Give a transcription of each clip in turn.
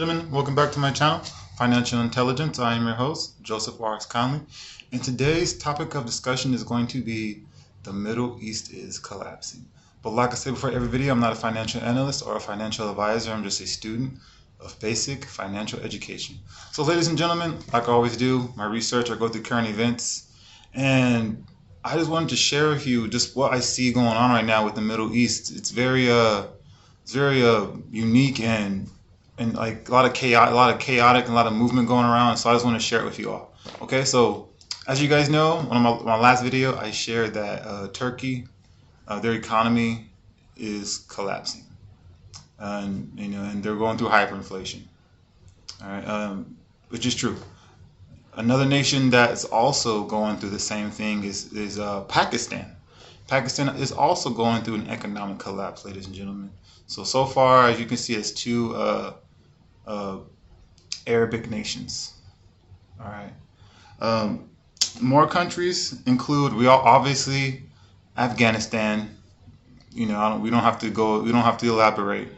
Gentlemen, welcome back to my channel, Financial Intelligence. I am your host, Joseph Warks Conley, and today's topic of discussion is going to be the Middle East is collapsing. But like I said before every video, I'm not a financial analyst or a financial advisor. I'm just a student of basic financial education. So ladies and gentlemen, like I always do, my research, I go through current events, and I just wanted to share with you just what I see going on right now with the Middle East. It's very unique and like a lot of chaotic and a lot of movement going around. So I just want to share it with you all. Okay, so as you guys know, one of my last video, I shared that Turkey, their economy is collapsing, and and they're going through hyperinflation. All right, which is true. Another nation that is also going through the same thing is Pakistan. Pakistan is also going through an economic collapse, ladies and gentlemen. So far, as you can see, it's two uh, Arabic nations. All right. More countries include we all obviously Afghanistan. We don't have to go. We don't have to elaborate.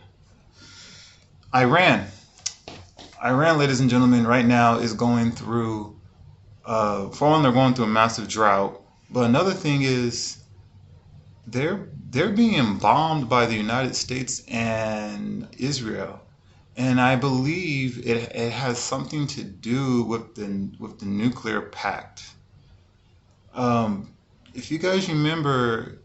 Iran. Iran, ladies and gentlemen, right now is going through. For one, they're going through a massive drought. But another thing is they're being bombed by the United States and Israel, and I believe it has something to do with the nuclear pact. If you guys remember,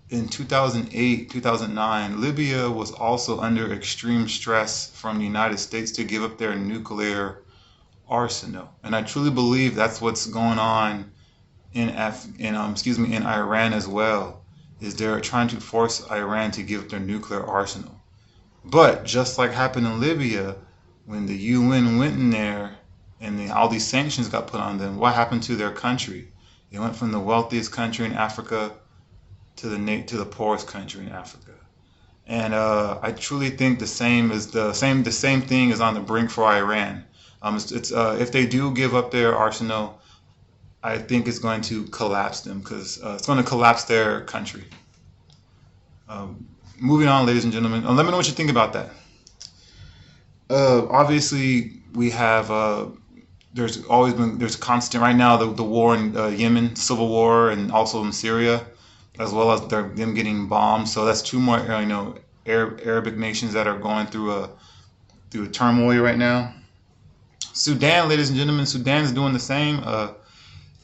in 2008, 2009, Libya was also under extreme stress from the United States to give up their nuclear arsenal, and I truly believe that's what's going on in Iran as well. Is they're trying to force Iran to give up their nuclear arsenal. But just like happened in Libya, when the UN went in there and all these sanctions got put on them, what happened to their country? It went from the wealthiest country in Africa to the poorest country in Africa. And I truly think the same thing is on the brink for Iran. If they do give up their arsenal, I think it's going to collapse them because it's going to collapse their country. Moving on, ladies and gentlemen, let me know what you think about that. Obviously, we have there's constant right now the war in Yemen, civil war, and also in Syria, as well as them getting bombed. So that's two more Arabic nations that are going through a turmoil right now. Sudan, ladies and gentlemen, Sudan is doing the same.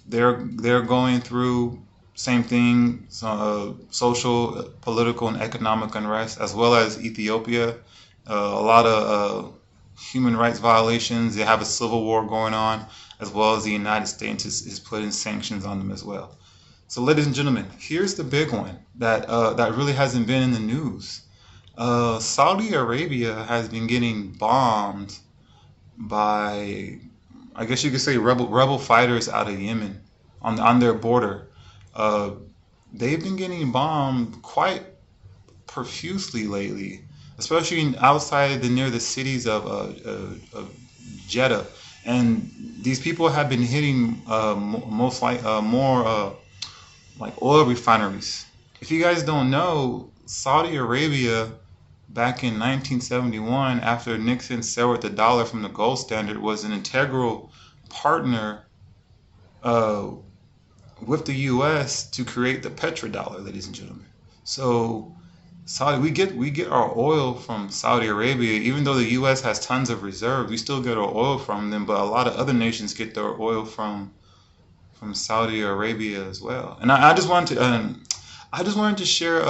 They're going through same thing, social, political, and economic unrest, as well as Ethiopia. A lot of human rights violations. They have a civil war going on, as well as the United States is putting sanctions on them as well. So, ladies and gentlemen, here's the big one that really hasn't been in the news. Saudi Arabia has been getting bombed by, I guess you could say, rebel fighters out of Yemen on their border. They've been getting bombed quite profusely lately, especially outside near the cities of Jeddah. And these people have been hitting more like oil refineries. If you guys don't know, Saudi Arabia back in 1971, after Nixon severed the dollar from the gold standard, was an integral partner with the U.S. to create the petrodollar, ladies and gentlemen. So we get our oil from Saudi Arabia. Even though the U.S. has tons of reserves, we still get our oil from them. But a lot of other nations get their oil from Saudi Arabia as well. And I just wanted to share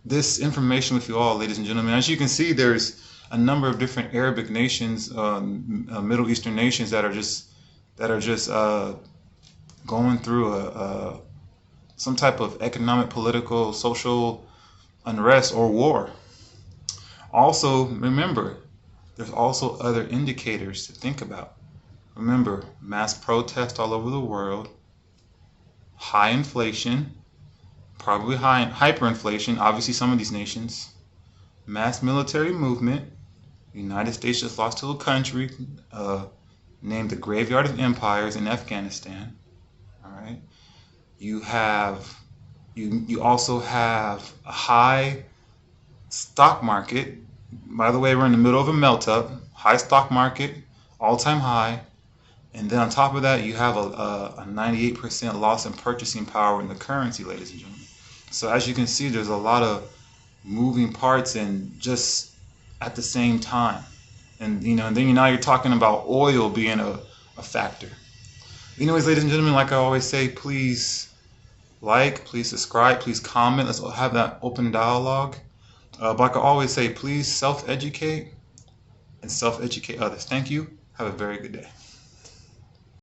this information with you all, ladies and gentlemen. As you can see, there's a number of different Arabic nations, Middle Eastern nations that are just going through some type of economic, political, social unrest or war. Also, remember, there's also other indicators to think about. Remember, mass protest all over the world, high inflation, probably hyperinflation, obviously some of these nations, mass military movement. The United States just lost to a country named the Graveyard of Empires in Afghanistan. All right. You also have a high stock market By the way, we're in the middle of a melt up, high stock market, all time high. And then on top of that, you have a 98% loss in purchasing power in the currency, ladies and gentlemen. So as you can see, there's a lot of moving parts and just at the same time. And and then now you're talking about oil being a factor. Anyways, ladies and gentlemen, like I always say, please like, please subscribe, please comment. Let's have that open dialogue. But like I always say, please self-educate and self-educate others. Thank you. Have a very good day.